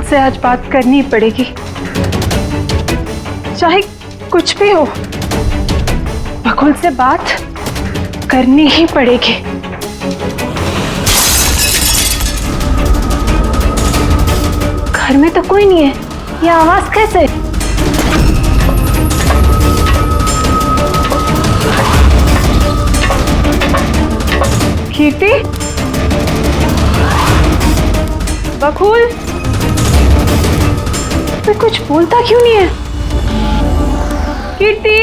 से आज बात करनी ही पड़ेगी, चाहे कुछ भी हो। बकुल से बात करनी ही पड़ेगी। घर में तो कोई नहीं है, ये आवाज कैसे? कीर्ति, बकुल, कोई कुछ बोलता क्यों नहीं है? कीर्ति,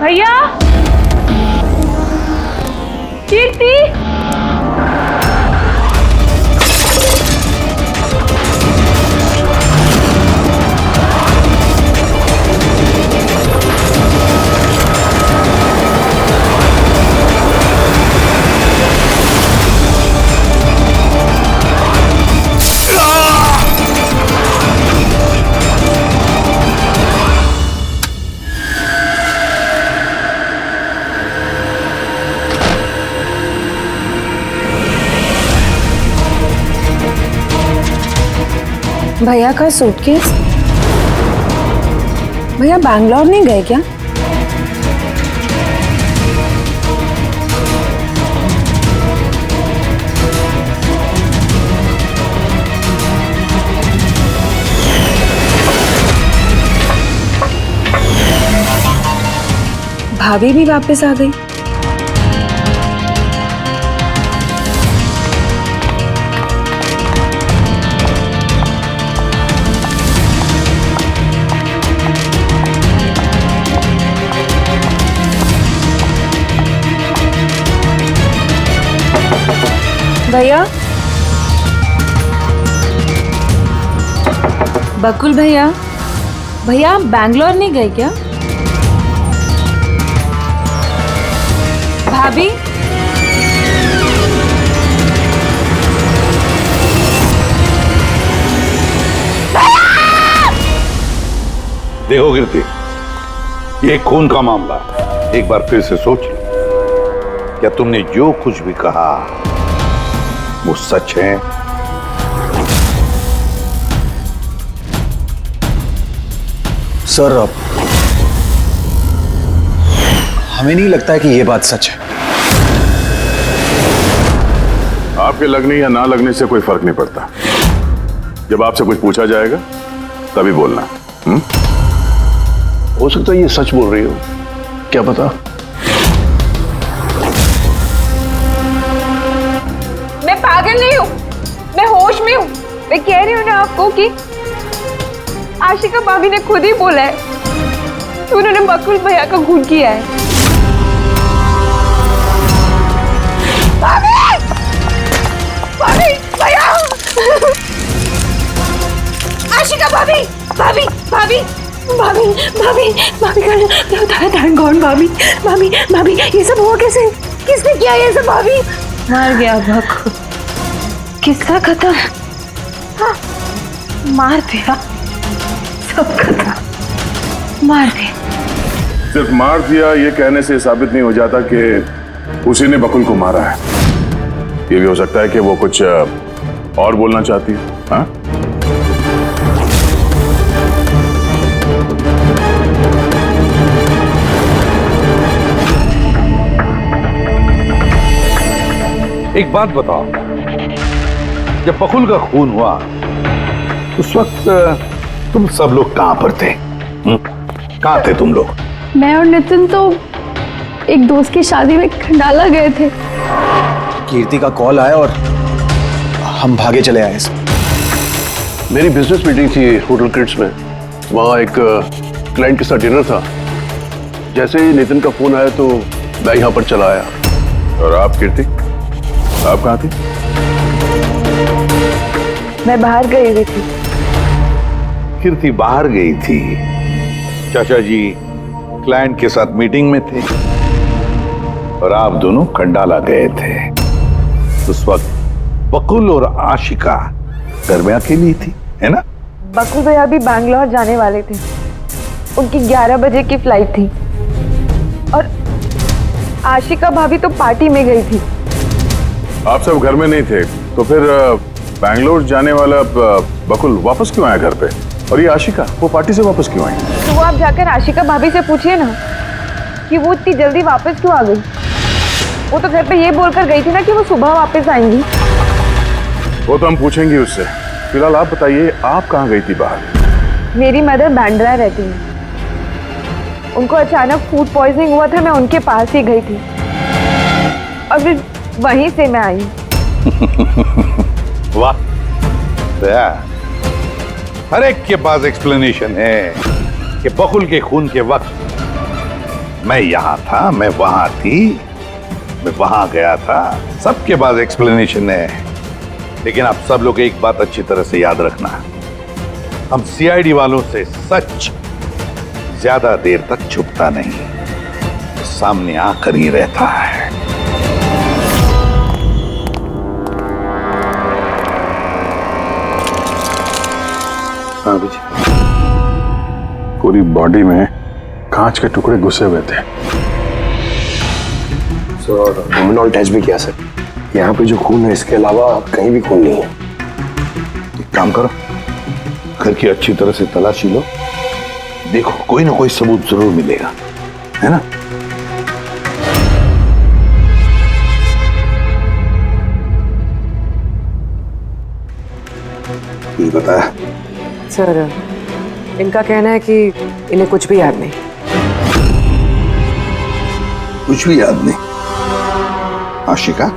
भैया, कीर्ति, भैया का सूटकेस? भैया बैंगलोर नहीं गए क्या? भाभी भी वापस आ गई। भैया, बकुल भैया, भैया आप बैंगलोर नहीं गए क्या? भाभी, देखो कीर्ति, ये खून का मामला, एक बार फिर से सोच लो। क्या तुमने जो कुछ भी कहा वो सच है? सर, हमें नहीं लगता है कि ये बात सच है। आपके लगने या ना लगने से कोई फर्क नहीं पड़ता। जब आपसे कुछ पूछा जाएगा तभी बोलना। हो सकता है ये सच बोल रही हो, क्या पता। मैं पागल नहीं हूँ, मैं होश में हूँ। मैं कह रही हूँ ना आपको कि आशिका भाभी ने खुद ही बोला है कि उन्होंने बकुल भैया का खून किया है। भाभी! भाभी! भैया! आशिका भाभी! भाभी! भाभी! भाभी! भाभी! भाभी का थैंक गॉड। भाभी! भाभी! भाभी! ये सब हुआ कैसे? किसने किया ये सब? भाभी! मर गया बकुल, किस्सा खत्म। हाँ, मार दिया, सब खत्म, मार दिया। सिर्फ मार दिया ये कहने से साबित नहीं हो जाता कि उसी ने बकुल को मारा है। ये भी हो सकता है कि वो कुछ और बोलना चाहती है। हाँ? एक बात बताओ, जब बकुल का खून हुआ उस वक्त तुम सब लोग कहां पर थे? कहां थे तुम लोग? मैं और नितिन तो एक दोस्त की शादी में खंडाला गए थे। कीर्ति का कॉल आया और हम भागे चले आए। मेरी बिजनेस मीटिंग थी होटल क्रिट्स में, वहाँ एक क्लाइंट के साथ डिनर था। जैसे ही नितिन का फोन आया तो मैं यहाँ पर चला आया। और आप कीर्ति, आप कहां थी? मैं बाहर गई हुई थी। कीर्ति बाहर गई थी, चाचा जी क्लाइंट के साथ मीटिंग में थे और आप दोनों खंडाला गए थे। उस वक्त बकुल और आशिका घर में अकेली थी, है ना? बकुल भैया भी बैंगलोर जाने वाले थे, उनकी 11 बजे की फ्लाइट थी और आशिका भाभी तो पार्टी में गई थी। आप सब घर में नहीं थे तो फिर बैंगलोर जाने वाला बकुल वापस क्यों आया घर पे? और ये आशिका, वो पार्टी से वापस क्यों आई? तो वो आप जाकर आशिका भाभी से पूछिए ना कि वो इतनी जल्दी वापस क्यों आ गई। वो तो घर पे ये बोलकर गई थी ना कि वो सुबह वापस आएंगी। वो तो हम पूछेंगे उससे। फिलहाल आप बताइए, आप कहाँ गई थी बाहर? मेरी मदर बांद्रा रहती है, उनको अचानक फूड पॉइजनिंग हुआ था, मैं उनके पास ही गई थी और फिर वहीं से मैं आई। वाह, हर एक के पास एक्सप्लेनेशन है कि बकुल के खून के वक्त मैं यहां था, मैं वहां थी, मैं वहां गया था। सबके पास एक्सप्लेनेशन है, लेकिन आप सब लोग एक बात अच्छी तरह से याद रखना, हम सीआईडी वालों से सच ज्यादा देर तक छुपता नहीं, सामने आकर ही रहता है। हाँ जी, पूरी बॉडी में कांच के टुकड़े घुसे हुए थे। सर लुमिनॉल टेस्ट भी किया सर, यहाँ पे जो खून है इसके अलावा कहीं भी खून नहीं है। एक काम करो, घर की अच्छी तरह से तलाशी लो, देखो कोई ना कोई सबूत जरूर मिलेगा, है ना? ये बताया सर, इनका कहना है कि इन्हें कुछ भी याद नहीं। कुछ भी याद नहीं? आशिका,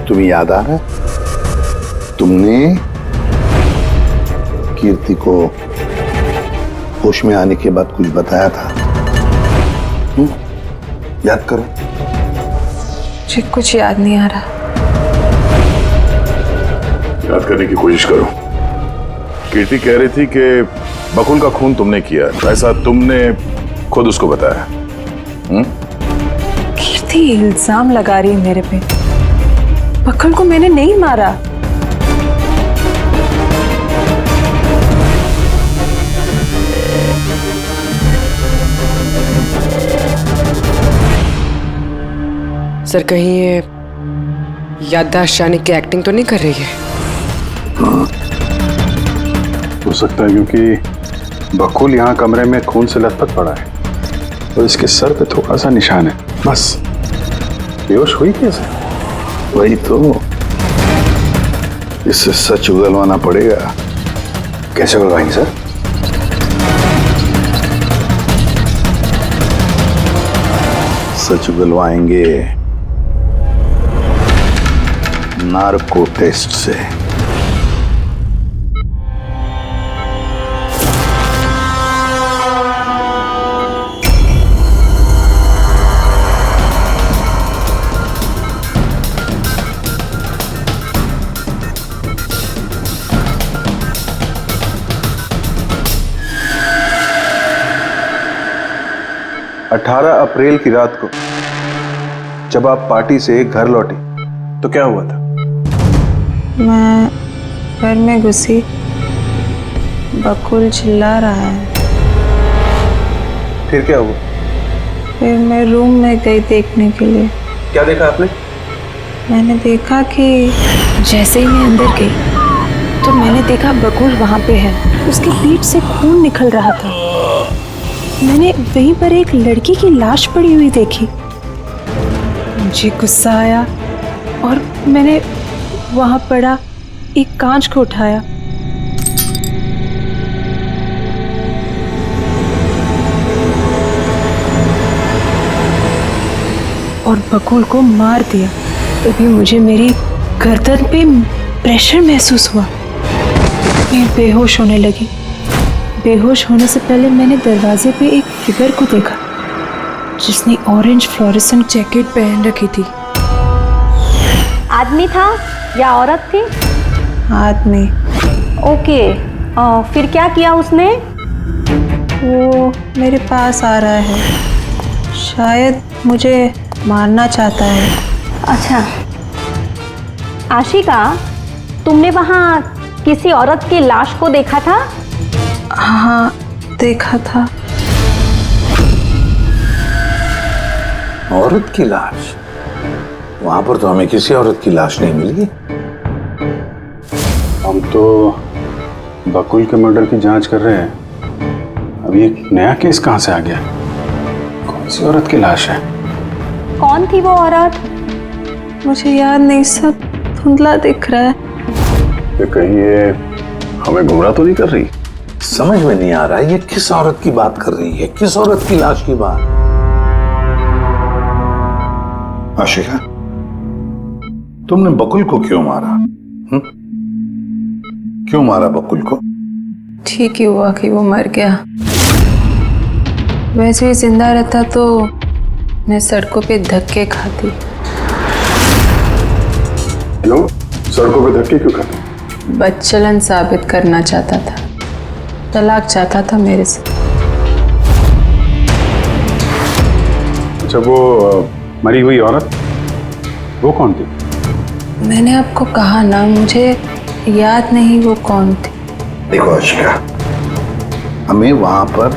तुम्हें याद आ रहा है तुमने कीर्ति को होश में आने के बाद कुछ बताया था? याद करो। मुझे कुछ याद नहीं आ रहा। याद करने की कोशिश करो। कीर्ति कह रही थी कि बकुल का खून तुमने किया, ऐसा तुमने खुद उसको बताया? कीर्ति इल्जाम लगा रही है मेरे पे। बकुल को मैंने नहीं मारा। सर, कहीं ये याददाश्त जाने की एक्टिंग तो नहीं कर रही है? हो सकता है, क्योंकि बकुल यहाँ कमरे में खून से लथपथ पड़ा है और इसके सर पे थोड़ा सा निशान है, बस। बेहोश हुई कैसे? वही तो, इससे सच उगलवाना पड़ेगा। कैसे उगलवाएंगे सर? सच उगलवाएंगे नार्को टेस्ट से। अठारह अप्रैल की रात को जब आप पार्टी से घर लौटी तो क्या हुआ था? मैं घर में घुसी, बकुल चिल्ला रहा है। फिर क्या हुआ? फिर मैं रूम में गई देखने के लिए। क्या देखा आपने? मैंने देखा कि जैसे ही मैं अंदर गई तो मैंने देखा बकुल वहाँ पे है, उसकी पीठ से खून निकल रहा था। मैंने वहीं पर एक लड़की की लाश पड़ी हुई देखी। मुझे गुस्सा आया और मैंने वहां पड़ा एक कांच को उठाया। और बकुल को मार दिया। तभी मुझे मेरी गर्दन पे प्रेशर महसूस हुआ। मैं बेहोश होने लगी। बेहोश होने से पहले मैंने दरवाजे पे एक फिगर को देखा जिसने ऑरेंज फ्लोरेसेंट जैकेट पहन रखी थी। आदमी था या औरत थी? आदमी। ओके, फिर क्या किया उसने? वो मेरे पास आ रहा है, शायद मुझे मारना चाहता है। अच्छा आशिका, तुमने वहाँ किसी औरत की लाश को देखा था? हाँ, देखा था। औरत की लाश? वहां पर तो हमें किसी औरत की लाश नहीं मिली। हम तो बकुल के मर्डर की जांच कर रहे हैं। अभी एक नया केस कहां से आ गया? कौन सी औरत की लाश है? कौन थी वो औरत? मुझे याद नहीं, सब धुंधला दिख रहा है। ये कहीं ये हमें गुमराह तो नहीं कर रही? समझ में नहीं आ रहा है ये किस औरत की बात कर रही है, किस औरत की लाश की बात। आशिका, तुमने बकुल को क्यों मारा? क्यों मारा बकुल को? ठीक ही हुआ कि वो मर गया। वैसे ही जिंदा रहता तो मैं सड़कों पे धक्के खाती। क्यों? सड़कों पे धक्के क्यों खाते? बदचलन साबित करना चाहता था, तलाक चाहता था मेरे से। अच्छा, वो मरी हुई औरत वो कौन थी? मैंने आपको कहा ना, मुझे याद नहीं वो कौन थी। देखो आशिका, हमें वहां पर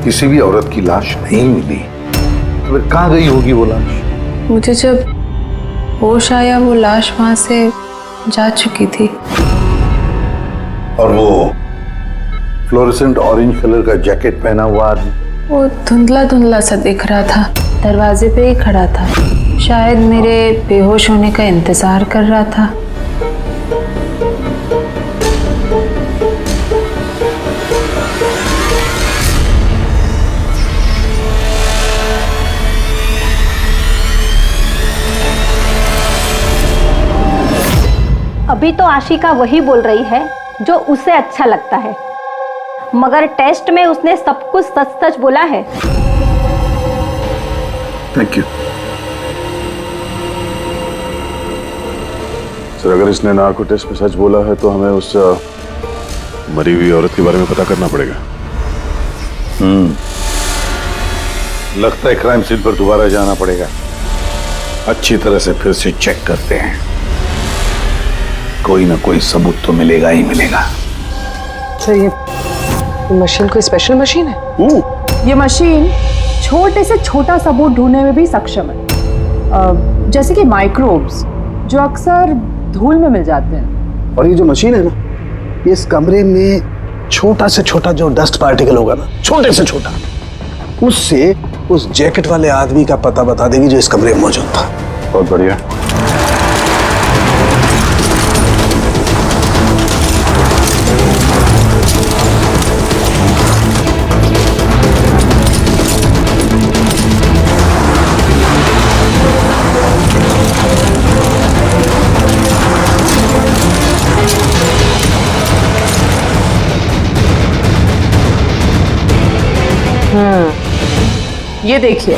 किसी भी औरत की लाश नहीं मिली। तो फिर कहाँ गई होगी वो लाश? मुझे जब होश आया वो लाश वहां से जा चुकी थी। और वो फ्लोरेसेंट ऑरेंज कलर का जैकेट पहना हुआ आदमी? वो धुंधला धुंधला सा दिख रहा था, दरवाजे पे ही खड़ा था। शायद मेरे बेहोश होने का इंतजार कर रहा था। अभी तो आशिका वही बोल रही है जो उसे अच्छा लगता है, मगर टेस्ट में उसने सब कुछ सच सच बोला है। Thank you sir. अगर इसने नार्को टेस्ट में सच बोला है तो हमें उस मरी हुई औरत के बारे में पता करना पड़ेगा। लगता है क्राइम सीन पर दोबारा जाना पड़ेगा। अच्छी तरह से फिर से चेक करते हैं, कोई ना कोई सबूत तो मिलेगा ही मिलेगा। सर ये मशीन कोई स्पेशल मशीन है? ये मशीन छोटे से छोटा सबूत ढूंढने में भी सक्षम है, जैसे कि माइक्रोब्स जो अक्सर धूल में मिल जाते हैं। और ये जो मशीन है ना, ये इस कमरे में छोटा से छोटा जो डस्ट पार्टिकल होगा ना, छोटे से छोटा, उससे उस जैकेट वाले आदमी का पता बता देगी जो इस कमरे में मौजूद था। बहुत बढ़िया। ये देखिए,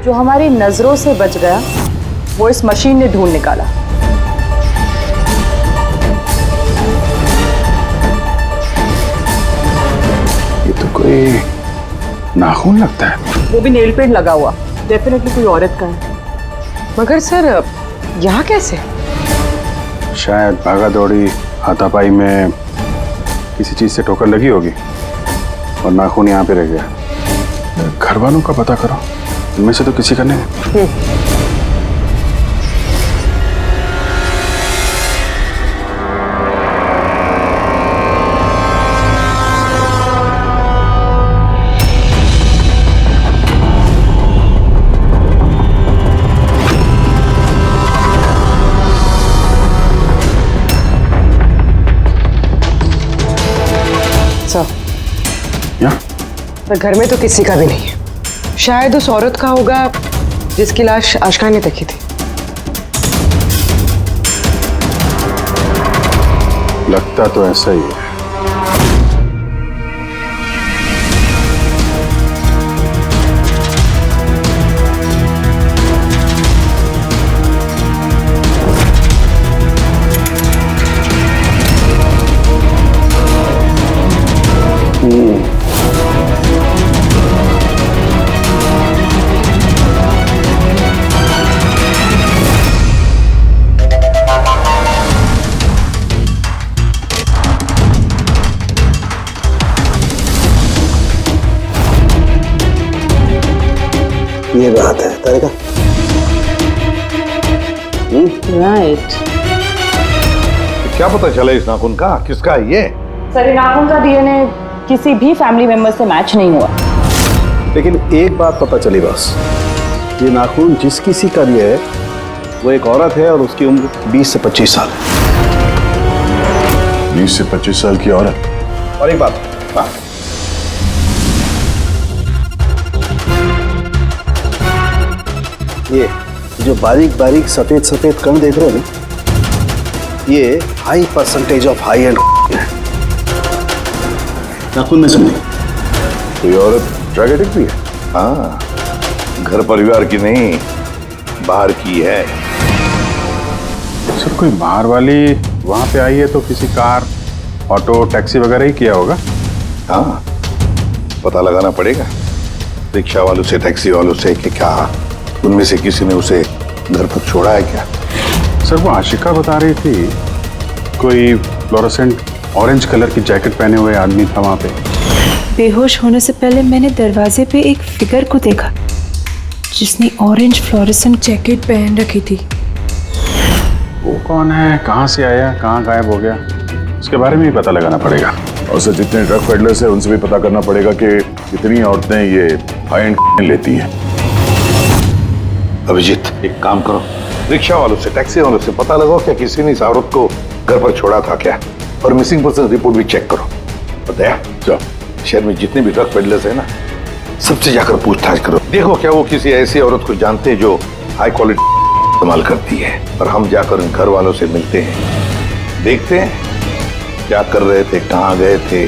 जो हमारी नजरों से बच गया वो इस मशीन ने ढूंढ निकाला। ये तो कोई नाखून लगता है। वो भी नेल पेंट लगा हुआ, डेफिनेटली कोई औरत का है। मगर सर यहाँ कैसे? शायद भागा दौड़ी हाथापाई में किसी चीज से ठोकर लगी होगी और नाखून यहाँ पे रह गया। घर वालों का पता करो, इनमें से तो किसी का नहीं। पर घर में तो किसी का भी नहीं है। शायद उस औरत का होगा जिसकी लाश आशिका ने देखी थी। लगता तो ऐसा ही है। ये बात है तारिका। राइट। क्या पता चला इस नाखून का किसका है ये? सर, नाखून का डीएनए किसी भी फैमिली मेंबर से मैच नहीं हुआ। लेकिन एक बात पता चली बस, ये नाखून जिस किसी का भी है वो एक औरत है और उसकी उम्र 20 से 25 साल है। 20 से 25 साल की औरत। और एक बात, हाँ, ये जो बारीक बारीक सफेद सफेद कण देख रहे हो ना, ये high percentage of high and है। नाखून में सुनिए, कोई औरत ड्रग एडिक्ट भी है? हाँ, घर परिवार की नहीं, बाहर की है। सर कोई बाहर वाली वहां पे आई है तो किसी कार, ऑटो, टैक्सी वगैरह ही किया होगा। हाँ, पता लगाना पड़ेगा रिक्शा वालों से, टैक्सी वालों से कि क्या उनमें से किसी ने उसे घर पर छोड़ा है क्या। सर वो आशिका बता रही थी कोई फ्लोरोसेंट ऑरेंज कलर की जैकेट पहने हुए आदमी था वहां पे। बेहोश होने से पहले मैंने दरवाजे पे एक फिगर को देखा जिसने ऑरेंज फ्लोरेसेंट जैकेट पहन रखी थी। वो कौन है, कहाँ से आया, कहाँ गायब हो गया, उसके बारे में ही पता लगाना पड़ेगा। और सर जितने ड्रग पेडलर्स हैं उनसे भी पता करना पड़ेगा कि कितनी औरतें ये हाई एंड लेती हैं। अभिजीत, एक काम करो, रिक्शा वालों से, टैक्सी वालों से पता लगाओ क्या किसी ने इस औरत को घर पर छोड़ा था क्या, और मिसिंग पर्सन रिपोर्ट भी चेक करो। और दया, जाओ शहर में जितने भी ड्रग पेडलर्स हैं ना, सबसे जाकर पूछताछ करो, देखो क्या वो किसी ऐसी औरत को जानते हैं जो हाई क्वालिटी इस्तेमाल करती है। और हम जाकर उन घर वालों से मिलते हैं, देखते हैं क्या कर रहे थे, कहाँ गए थे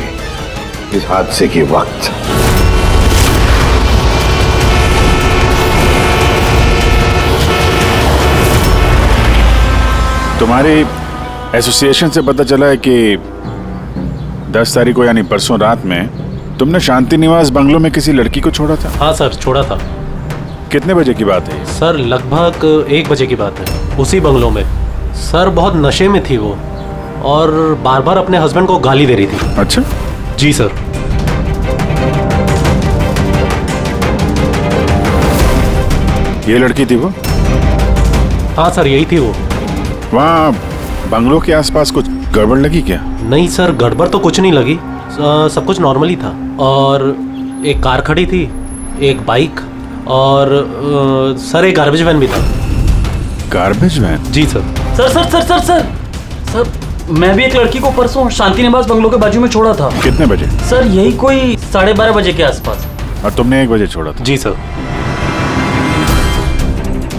इस हादसे के वक्त। तुम्हारी एसोसिएशन से पता चला है कि 10 तारीख को यानी परसों रात में तुमने शांति निवास बंगलों में किसी लड़की को छोड़ा था। हाँ सर, छोड़ा था। कितने बजे की बात है? सर लगभग 1 बजे की बात है, उसी बंगलों में। सर बहुत नशे में थी वो और बार बार अपने हस्बैंड को गाली दे रही थी। अच्छा जी सर। ये लड़की थी वो? हाँ सर, यही थी वो। वहाँ बंगलों के आसपास कुछ गड़बड़ लगी क्या? नहीं सर, गड़बड़ तो कुछ नहीं लगी, सब कुछ नॉर्मली था। और एक कार खड़ी थी, एक बाइक और सर एक गार्बेज वैन भी था। Garbage van? जी sir. Sir sir sir sir sir sir मैं भी एक लड़की को परसों शांति निवास बंगलों के बाजू में छोड़ा था। कितने बजे? सर यही कोई 12:30 बजे के आसपास। और तुमने 1 बजे छोड़ा था? जी सर।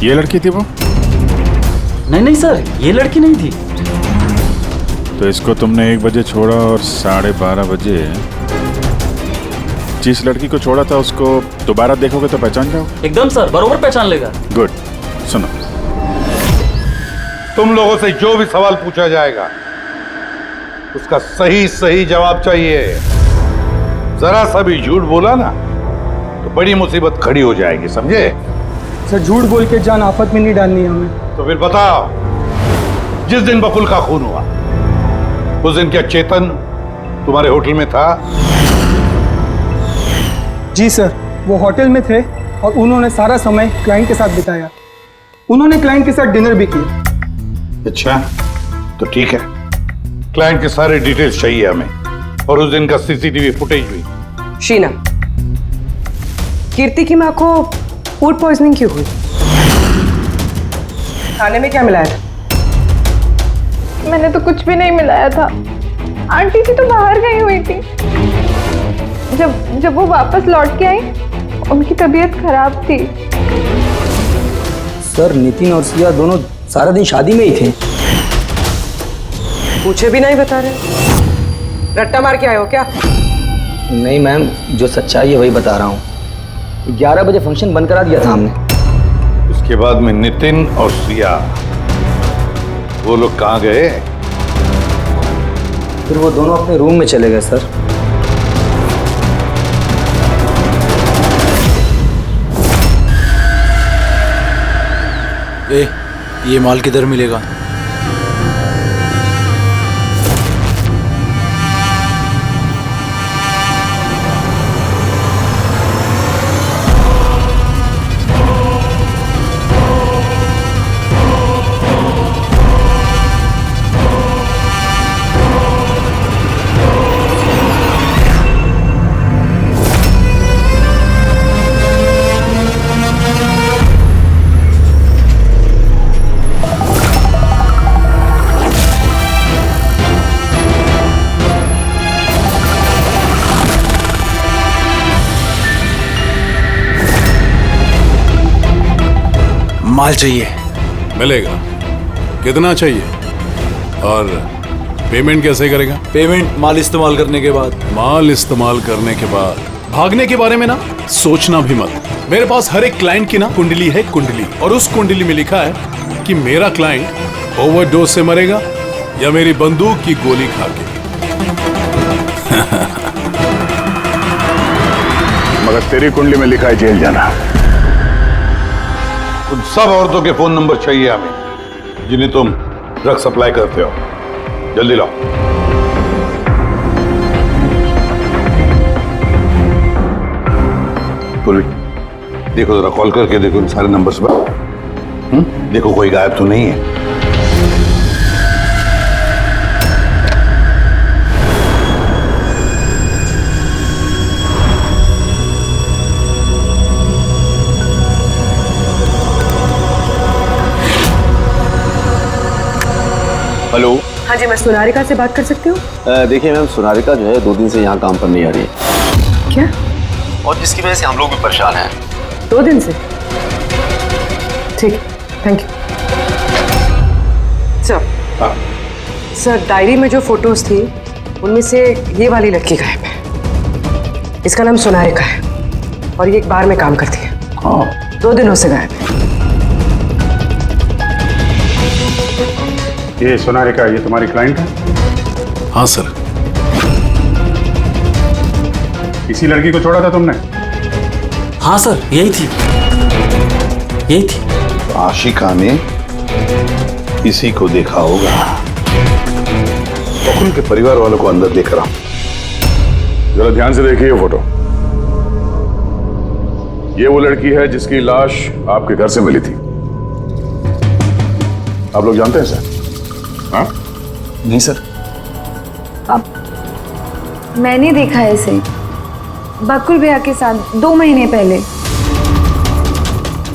ये लड़की थी वो? नहीं नहीं सर, ये लड़की नहीं थी। तो इसको तुमने 1 बजे छोड़ा और 12:30 बजे जिस लड़की को छोड़ा था उसको दोबारा देखोगे तो पहचान जाओगे? एकदम सर, बरोबर पहचान लेगा। गुड। सुनो, तुम लोगों से जो भी सवाल पूछा जाएगा उसका सही सही जवाब चाहिए। जरा सा भी झूठ बोला ना तो बड़ी मुसीबत खड़ी हो जाएगी, समझे? सर झूठ बोल के जान आफत में नहीं डालनी है हमें। तो फिर बताओ, जिस दिन बकुल का खून हुआ उस दिन क्या चेतन तुम्हारे होटल में था? जी सर, वो होटल में थे और उन्होंने सारा समय क्लाइंट के साथ बिताया। उन्होंने क्लाइंट के साथ डिनर भी किया। अच्छा, तो ठीक है, क्लाइंट के सारे डिटेल्स चाहिए हमें और उस दिन का सीसीटीवी फुटेज भी। शीना, कीर्ति की माँ को फूड पॉइजनिंग क्यों हुई? खाने में क्या मिलाया था? मैंने तो कुछ भी नहीं मिलाया था। आंटी जी तो बाहर गई हुई थी। जब वो वापस लौट के आई उनकी तबीयत खराब थी। सर नितिन और सिया दोनों सारा दिन शादी में ही थे। पूछे भी नहीं बता रहे। रट्टा मार के आए हो क्या? नहीं मैम, जो सच्चाई है वही बता रहा हूँ। 11 बजे फंक्शन बंद करा दिया था हमने। उसके बाद में नितिन और सिया वो लोग कहाँ गए? फिर वो दोनों अपने रूम में चले गए सर। ये माल किधर मिलेगा? माल चाहिए। मिलेगा। कितना चाहिए और पेमेंट कैसे करेगा? पेमेंट माल इस्तेमाल करने के बाद। माल इस्तेमाल करने के बाद। भागने के बारे में ना सोचना भी मत। मेरे पास हर एक क्लाइंट की ना कुंडली है, कुंडली, और उस कुंडली में लिखा है कि मेरा क्लाइंट ओवरडोज से मरेगा या मेरी बंदूक की गोली खा के। मगर तेरी कुंडली में लिखा है जेल जाना। उन सब औरतों के फोन नंबर चाहिए हमें जिन्हें तुम ड्रग सप्लाई करते हो। जल्दी लाओ। पूर्वी, देखो जरा कॉल करके देखो इन सारे नंबर्स पर। देखो कोई गायब तो नहीं है। हेलो। हाँ जी, मैं सोनारिका से बात कर सकती हूँ? देखिए मैम, सोनारिका जो है 2 दिन से यहाँ काम पर नहीं आ रही है। क्या? और जिसकी वजह से हम लोग भी परेशान हैं। 2 दिन से? ठीक, thank you. Sir, sir diary में जो फोटोज थी उनमें से ये वाली लड़की गायब है। इसका नाम सोनारिका है और ये एक बार में काम करती है। 2 दिनों से गायब है। ये सोनारिका, ये तुम्हारी क्लाइंट है? हाँ सर। इसी लड़की को छोड़ा था तुमने? हाँ सर, यही थी, यही थी। आशिका ने इसी को देखा होगा। बकुल के परिवार वालों को अंदर देख रहा हूं। जरा ध्यान से देखिए ये फोटो। ये वो लड़की है जिसकी लाश आपके घर से मिली थी। आप लोग जानते हैं सर? हाँ? नहीं सर। अब मैंने देखा है इसे बकुल भैया के साथ 2 महीने पहले।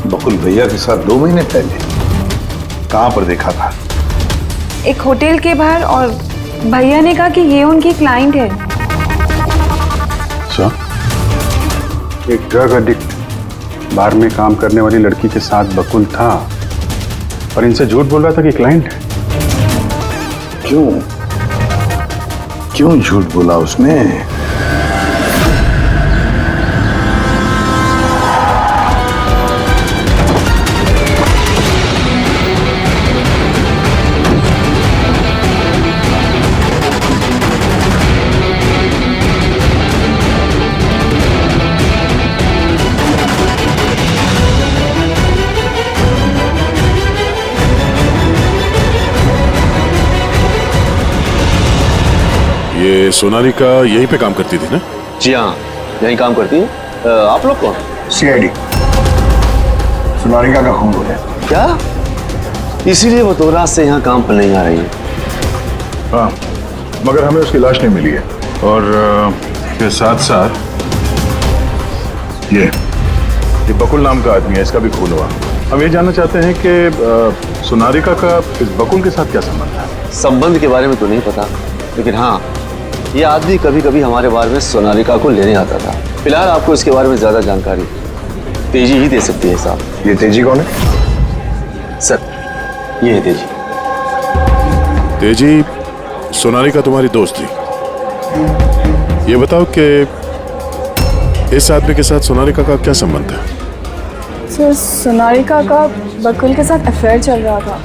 बकुल भैया के साथ 2 महीने पहले? कहां पर देखा था? एक होटल के बाहर, और भैया ने कहा कि ये उनकी क्लाइंट है। अच्छा, एक ड्रग एडिक्ट बार में काम करने वाली लड़की के साथ बकुल था और इनसे झूठ बोल रहा था कि क्लाइंट है। क्यों झूठ बोला उसने? ये सोनालिका यहीं पे काम करती थी ना? जी हाँ, यहीं काम करती है। आप लोग कौन? सीआईडी। सोनालिका का खून हो गया। क्या? इसीलिए वो 2 रात से यहाँ काम पर नहीं आ रही है। हाँ, मगर हमें उसकी लाश नहीं मिली है। और के साथ साथ ये बकुल नाम का आदमी है, इसका भी खून हुआ। हम ये जानना चाहते हैं कि सोनालिका का इस बकुल के साथ क्या संबंध है? संबंध के बारे में तो नहीं पता, लेकिन हाँ, ये आदमी कभी कभी हमारे बारे में सोनालिका को लेने आता था। फिलहाल आपको इसके बारे में ज्यादा जानकारी तेजी ही दे सकती है साहब। ये तेजी कौन है? सर, ये है तेजी। तेजी, सोनालिका तुम्हारी दोस्त थी। ये बताओ कि इस आदमी के साथ सोनालिका का क्या संबंध है? सर, सोनालिका का बकुल के साथ अफेयर चल रहा था।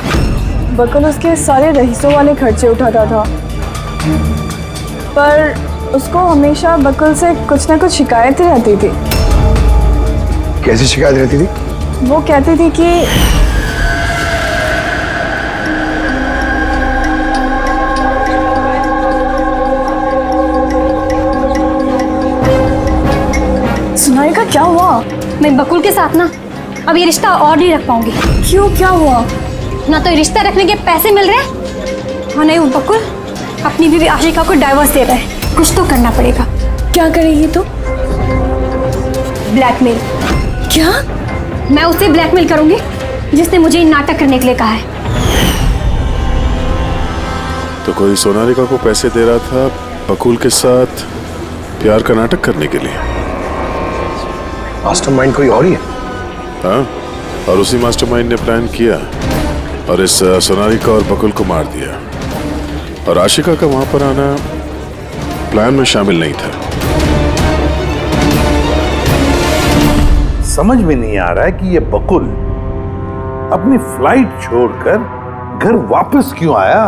बकुल उसके सारे रईसों वाले खर्चे उठाता था, पर उसको हमेशा बकुल से कुछ ना कुछ शिकायतें रहती थी। कैसी शिकायत रहती थी? वो कहती थी कि सोनालिका, क्या हुआ? मैं बकुल के साथ ना अब ये रिश्ता और नहीं रख पाऊंगी। क्यों, क्या हुआ? ना तो रिश्ता रखने के पैसे मिल रहे और नहीं वो बकुल अपनी बीवी आशिका को डाइवोर्स दे रहा है। कुछ तो करना पड़ेगा। क्या करेगी तू? ब्लैकमेल। क्या? मैं उसे ब्लैकमेल करूंगी जिसने मुझे नाटक करने के लिए कहा है। तो कोई सोनालिका को पैसे दे रहा था बकुल के साथ प्यार का नाटक करने के लिए। मास्टरमाइंड कोई और ही है? हाँ, और उसी मास्टरमाइंड ने प्लान किया और इस सोनालिका और बकुल को मार दिया। और आशिका का वहां पर आना प्लान में शामिल नहीं था। समझ में नहीं आ रहा है कि ये बकुल अपनी फ्लाइट छोड़कर घर वापस क्यों आया।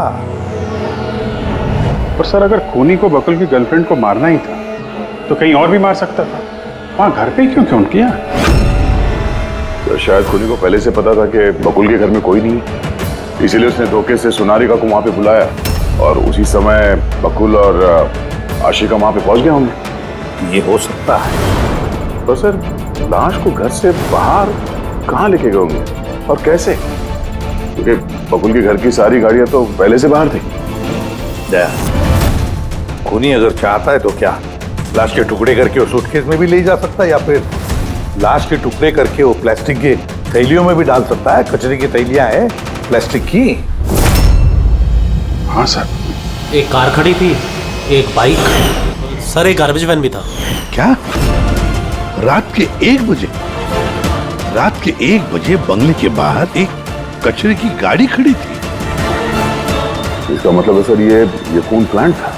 और सर, अगर खूनी को बकुल की गर्लफ्रेंड को मारना ही था तो कहीं और भी मार सकता था। वहां घर पे क्यों क्यों किया? तो शायद खूनी को पहले से पता था कि बकुल के घर में कोई नहीं है, इसीलिए उसने धोखे से सोनालिका को वहां पे बुलाया और उसी समय बकुल और आशिका वहां पे पहुंच गए होंगे। ये हो सकता है। तो सर, लाश को घर से बाहर कहाँ लेके गए होंगे और कैसे? क्योंकि बकुल के घर की सारी गाड़ियां तो पहले से बाहर थी। खूनी अगर चाहता है तो क्या लाश के टुकड़े करके वो सूटकेस में भी ले जा सकता है, या फिर लाश के टुकड़े करके वो प्लास्टिक के थैलियों में भी डाल सकता है। कचरे की थैलियां हैं प्लास्टिक की। हाँ सर। एक कार खड़ी थी, एक बाइक, सर एक गार्बेज वैन भी था। क्या? रात के 1 बजे? रात के 1 बजे बंगले के बाहर एक कचरे की गाड़ी खड़ी थी? इसका मतलब है सर, ये खून प्लान था।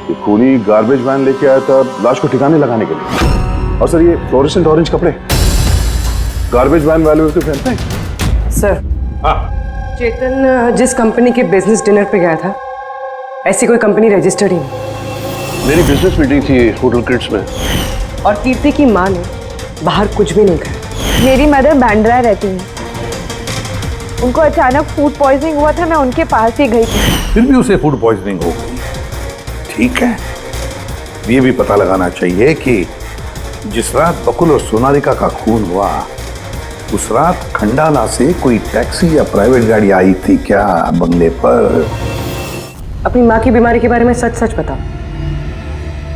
ये खूनी गार्बेज वैन लेके आया था लाश को ठिकाने लगाने के लिए। और सर, ये फ्लोरेसेंट ऑरेंज कपड़े गार्बेज वैन वाले तो पहनते हैं। सर, हाँ। चेतन जिस कंपनी के बिजनेस डिनर पे गया था, ऐसी कोई कंपनी रजिस्टर्ड ही नहीं। मेरी बिजनेस मीटिंग थी होटल किड्स में। और कीर्ति की माँ ने बाहर कुछ भी नहीं खाया। मेरी मदर बांद्रा रहती है, उनको अचानक फूड पॉइजनिंग हुआ था, मैं उनके पास ही गई थी। फिर भी उसे फूड पॉइजनिंग हो गई। ठीक है, ये भी पता लगाना चाहिए कि जिस रात बकुल और सोनालिका का खून हुआ, उस रात खंडाला से कोई टैक्सी या प्राइवेट गाड़ी आई थी क्या बंगले पर? अपनी माँ की बीमारी के बारे में सच सच बताओ।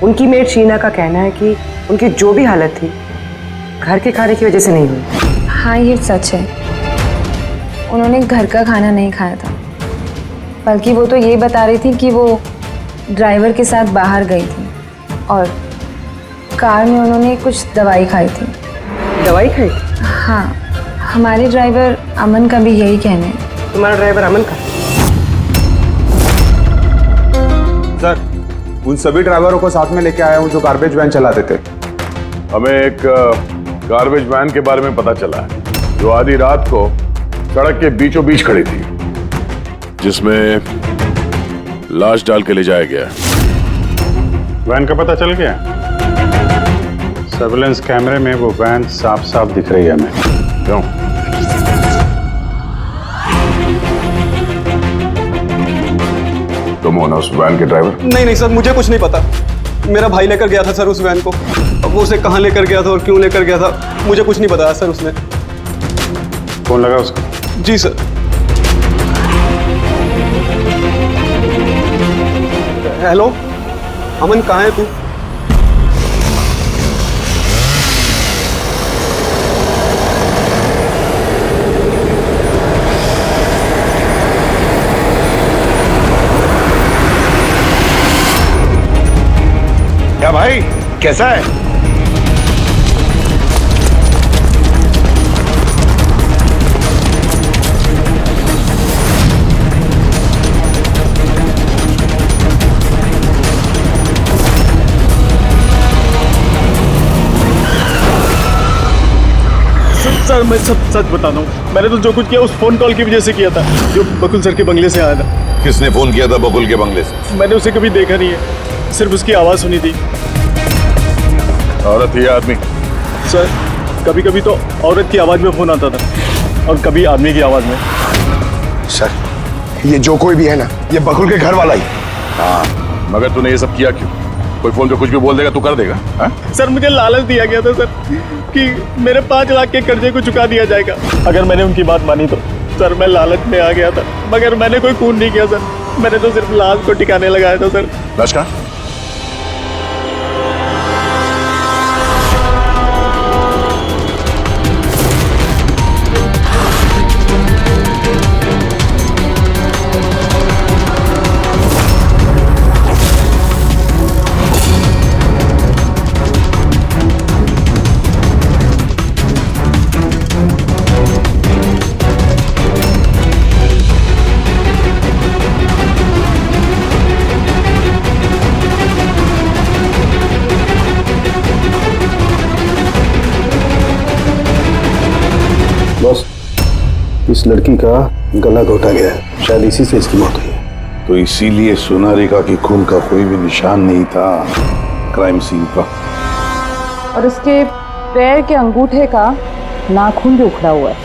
उनकी मेड शीना का कहना है कि उनकी जो भी हालत थी घर के खाने की वजह से नहीं हुई। हाँ, ये सच है। उन्होंने घर का खाना नहीं खाया था, बल्कि वो तो ये बता रही थी कि वो ड्राइवर के साथ बाहर गई थी और कार में उन्होंने कुछ दवाई खाई थी। दवाई खाई थी? हाँ, हमारे ड्राइवर अमन का भी यही कहना है। तुम्हारा ड्राइवर अमन का? सर, उन सभी ड्राइवरों को साथ में लेके आया हूँ जो गार्बेज वैन चलाते थे। हमें एक गार्बेज वैन के बारे में पता चला है जो आधी रात को सड़क के बीचों बीच खड़ी थी, जिसमें लाश डाल के ले जाया गया। वैन का पता चल गया? सर्विलेंस कैमरे में वो वैन साफ साफ दिख रही है हमें। क्यों? तुम हो ना उस वैन के ड्राइवर? नहीं सर, मुझे कुछ नहीं पता। मेरा भाई लेकर गया था सर उस वैन को। अब वो उसे कहाँ लेकर गया था और क्यों लेकर गया था, मुझे कुछ नहीं बताया सर उसने। फोन लगा उसका? जी सर। हेलो अमन, कहाँ है तू? क्या भाई, कैसा है? सर, मैं सब सच बता रहा हूँ। मैंने तो जो कुछ किया उस फोन कॉल की वजह से किया था, जो बकुल सर के बंगले से आया था। किसने फोन किया था बकुल के बंगले से? मैंने उसे कभी देखा नहीं है, सिर्फ उसकी आवाज़ सुनी थी। औरत ही आदमी? सर, कभी कभी तो औरत की आवाज़ में फोन आता था और कभी आदमी की आवाज़ में। सर, ये जो कोई भी है ना, ये बकुल के घर वाला ही। हाँ, मगर तूने ये सब किया क्यों? कोई फोन पे कुछ भी बोल देगा तू कर देगा? हा? सर, मुझे लालच दिया गया था सर कि मेरे 5 लाख के कर्जे को चुका दिया जाएगा अगर मैंने उनकी बात मानी तो। सर, मैं लालच में आ गया था, मगर मैंने कोई खून नहीं किया सर। मैंने तो सिर्फ लाश को ठिकाने लगाया था सर। लाश कहाँ? इस लड़की का गला घोटा गया है, शायद इसी से इसकी मौत हुई है। तो इसीलिए सोनारिका की खून का कोई भी निशान नहीं था क्राइम सीन पर। और उसके पैर के अंगूठे का नाखून भी उखड़ा हुआ है।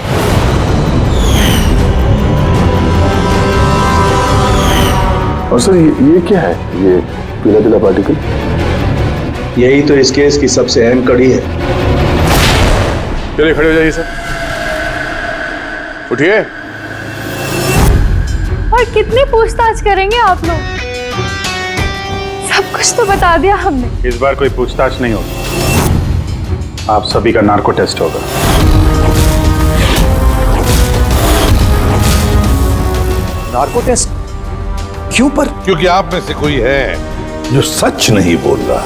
और सर ये क्या है, ये पीला पीला पार्टिकल? यही तो इस केस की सबसे अहम कड़ी है। चलिए खड़े हो जाइए सर, उठिए। और कितनी पूछताछ करेंगे आप लोग? सब कुछ तो बता दिया हमने। इस बार कोई पूछताछ नहीं होगी, आप सभी का नार्को टेस्ट होगा। नार्को टेस्ट क्यों पर? क्योंकि आप में से कोई है जो सच नहीं बोल रहा।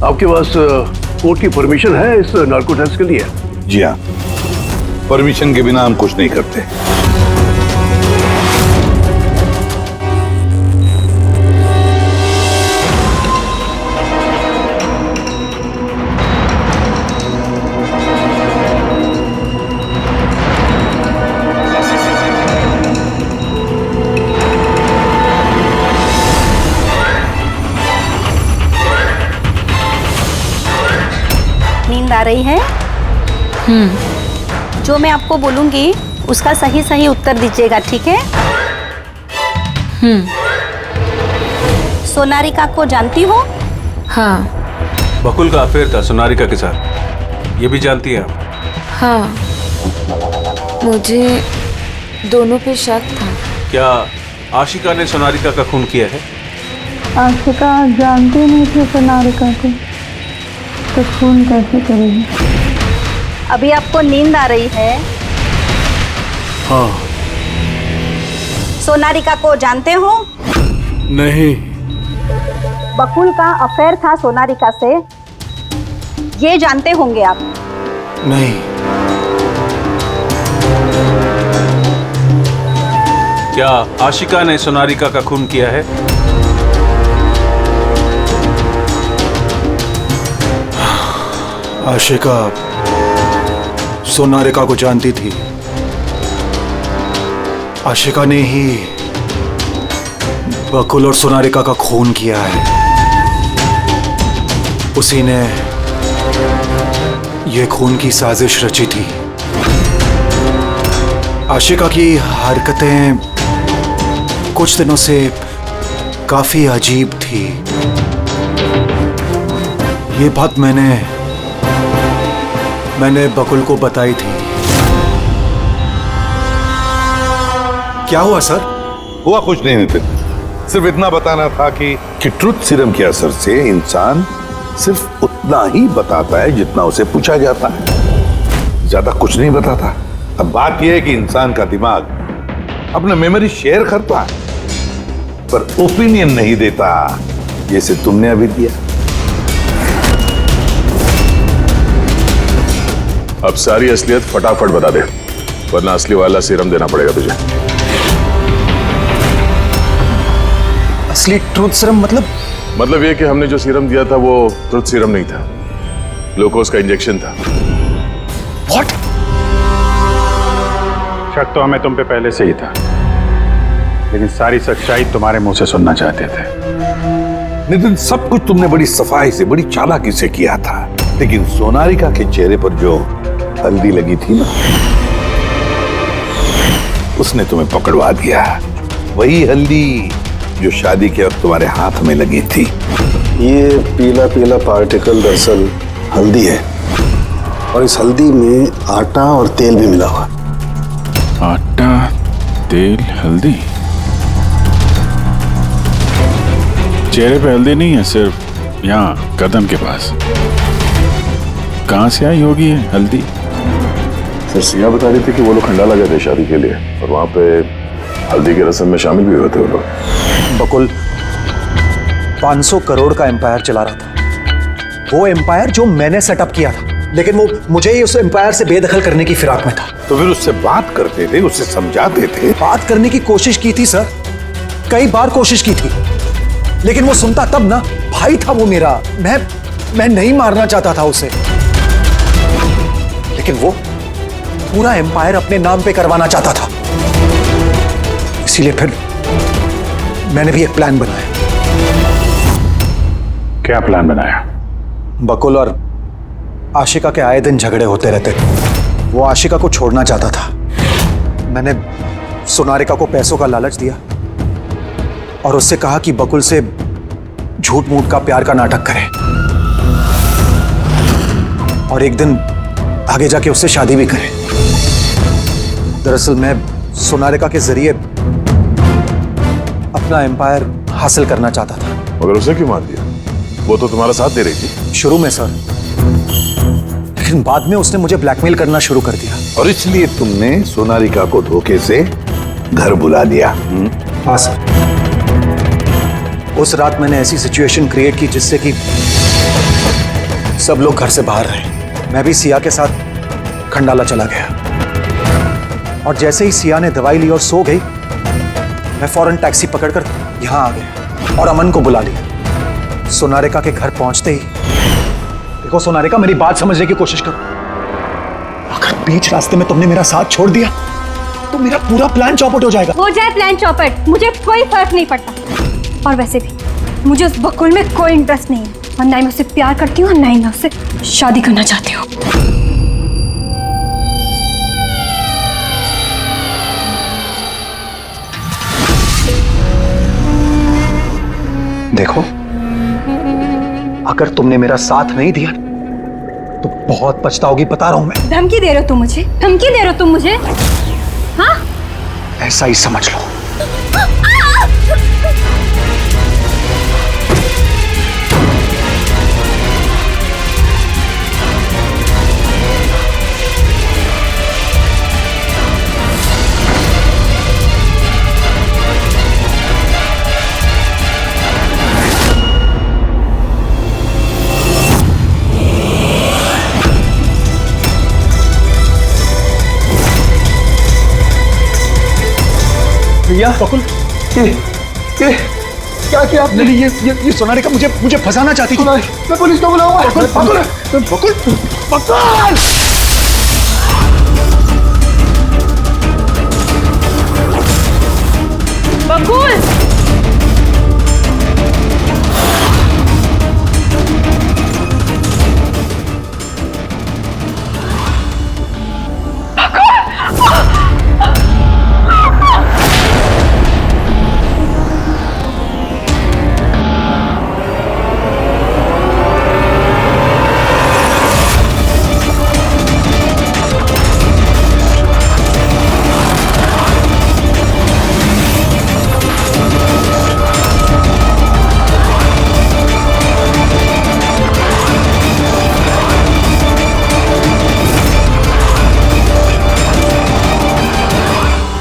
आपके पास कोर्ट की परमिशन है इस नार्को टेस्ट के लिए? जी हाँ, परमिशन के बिना हम कुछ नहीं करते। नींद आ रही है? जो मैं आपको बोलूंगी उसका सही सही उत्तर दीजिएगा, ठीक है? सोनारिका को जानती हो? हाँ। बकुल का अफेयर था सोनारिका के साथ, ये भी जानती हैं आप? हाँ, मुझे दोनों पे शक था। क्या आशिका ने सोनारिका का खून किया है? आशिका जानती नहीं थी सोनारिका को, तो खून कैसे करेगी? अभी आपको नींद आ रही है? हाँ। सोनारिका को जानते हो? नहीं। बकुल का अफेयर था सोनारिका से, ये जानते होंगे आप? नहीं। क्या आशिका ने सोनारिका का खून किया है? आशिका सोनारिका को जानती थी। आशिका ने ही बकुल और सोनारिका का खून किया है। उसी ने यह खून की साजिश रची थी। आशिका की हरकतें कुछ दिनों से काफी अजीब थी। ये बात मैंने बकुल को बताई थी। क्या हुआ सर? हुआ कुछ नहीं नितिन, सिर्फ इतना बताना था कि ट्रुथ सीरम के असर से इंसान सिर्फ उतना ही बताता है जितना उसे पूछा जाता है, ज्यादा कुछ नहीं बताता। अब बात यह है कि इंसान का दिमाग अपना मेमोरी शेयर करता है पर ओपिनियन नहीं देता, जैसे तुमने अभी दिया। अब सारी असलियत फटाफट बता दे, वरना असली वाला सीरम देना पड़ेगा तुझे। असली ट्रूथ सीरम मतलब ये कि हमने जो सीरम दिया था वो ट्रूथ सीरम नहीं था, ग्लूकोज का इंजेक्शन था। व्हाट? शक तो हमें तुम पे पहले से ही था, लेकिन सारी सच्चाई तुम्हारे मुंह से सुनना चाहते थे। नितिन, सब कुछ तुमने बड़ी सफाई से, बड़ी चालाकी से किया था, लेकिन सोनारिका के चेहरे पर जो हल्दी लगी थी ना, उसने तुम्हें पकड़वा दिया। वही हल्दी जो शादी के वक्त तुम्हारे हाथ में लगी थी। ये पीला पीला पार्टिकल दरअसल हल्दी है, और इस हल्दी में आटा और तेल भी मिला हुआ। आटा, तेल, हल्दी। चेहरे पे हल्दी नहीं है, सिर्फ यहाँ कदम के पास। कहाँ से आई होगी ये हल्दी? सर सिया बता रही थी कि वो लोग खंडाला गए थे शादी के लिए, और वहां पे हल्दी की रस्म में शामिल भी हुए थे वो लोग। बकुल 500 करोड़ का एम्पायर चला रहा था, वो एम्पायर जो मैंने सेटअप किया था, लेकिन वो मुझे ही उस एम्पायर से बेदखल करने की फिराक में था। तो फिर उससे बात करते थे, उससे समझाते थे। बात करने की कोशिश की थी सर, कई बार कोशिश की थी, लेकिन वो सुनता तब ना। भाई था वो मेरा, मैं नहीं मारना चाहता था उसे, लेकिन वो पूरा एम्पायर अपने नाम पे करवाना चाहता था। इसीलिए फिर मैंने भी एक प्लान बनाया। क्या प्लान बनाया? बकुल और आशिका के आए दिन झगड़े होते रहते थे। वो आशिका को छोड़ना चाहता था। मैंने सोनारिका को पैसों का लालच दिया और उससे कहा कि बकुल से झूठ मूठ का प्यार का नाटक करे और एक दिन आगे जाके उससे शादी भी करे। दरअसल मैं सोनारिका के जरिए अपना एम्पायर हासिल करना चाहता था। मगर उसे क्यों मार दिया? वो तो तुम्हारा साथ दे रही थी। शुरू में सर, लेकिन बाद में उसने मुझे ब्लैकमेल करना शुरू कर दिया। और इसलिए तुमने सोनारिका को धोखे से घर बुला लिया? हाँ सर। उस रात मैंने ऐसी सिचुएशन क्रिएट की जिससे कि सब लोग घर से बाहर रहे। मैं भी सिया के साथ खंडाला चला गया और जैसे ही सिया ने दवाई ली और सो गई, मैं फौरन टैक्सी पकड़कर यहां आ गया और अमन को बुला लिया। सोनारिका के घर पहुंचते ही, देखो सोनारिका, मेरी बात समझने की कोशिश करो। अगर बीच रास्ते में तुमने मेरा साथ छोड़ दिया तो मेरा पूरा प्लान चौपट हो जाएगा। हो जाए प्लान चौपट, मुझे कोई फर्क नहीं पड़ता। और वैसे भी मुझे उस बकुल में कोई इंटरेस्ट नहीं है और ना ही मैं उससे प्यार करती हूँ और ना ही मैं उससे शादी करना चाहती हूँ। देखो, अगर तुमने मेरा साथ नहीं दिया तो बहुत पछताओगी, बता रहा हूं मैं। धमकी दे रहे हो तुम मुझे? धमकी दे रहे हो तुम मुझे? हाँ? ऐसा ही समझ लो। भैया बकुल, ये क्या किया आपने? ये सोनारिका मुझे फंसाना चाहती थी। मैं पुलिस को बुलाऊंगा। बकुल बकुल बकुल बकुल!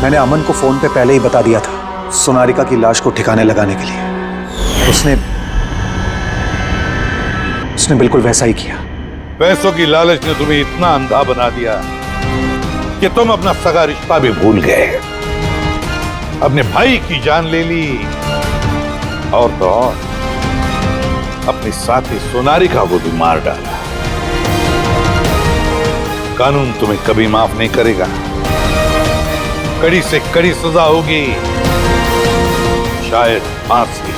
मैंने अमन को फोन पे पहले ही बता दिया था सोनारिका की लाश को ठिकाने लगाने के लिए। उसने बिल्कुल वैसा ही किया। पैसों की लालच ने तुम्हें इतना अंधा बना दिया कि तुम अपना सगा रिश्ता भी भूल गए, अपने भाई की जान ले ली और तो और अपनी साथी सोनारिका को भी मार डाला। कानून तुम्हें कभी माफ नहीं करेगा। कड़ी से कड़ी सजा होगी, शायद फांसी।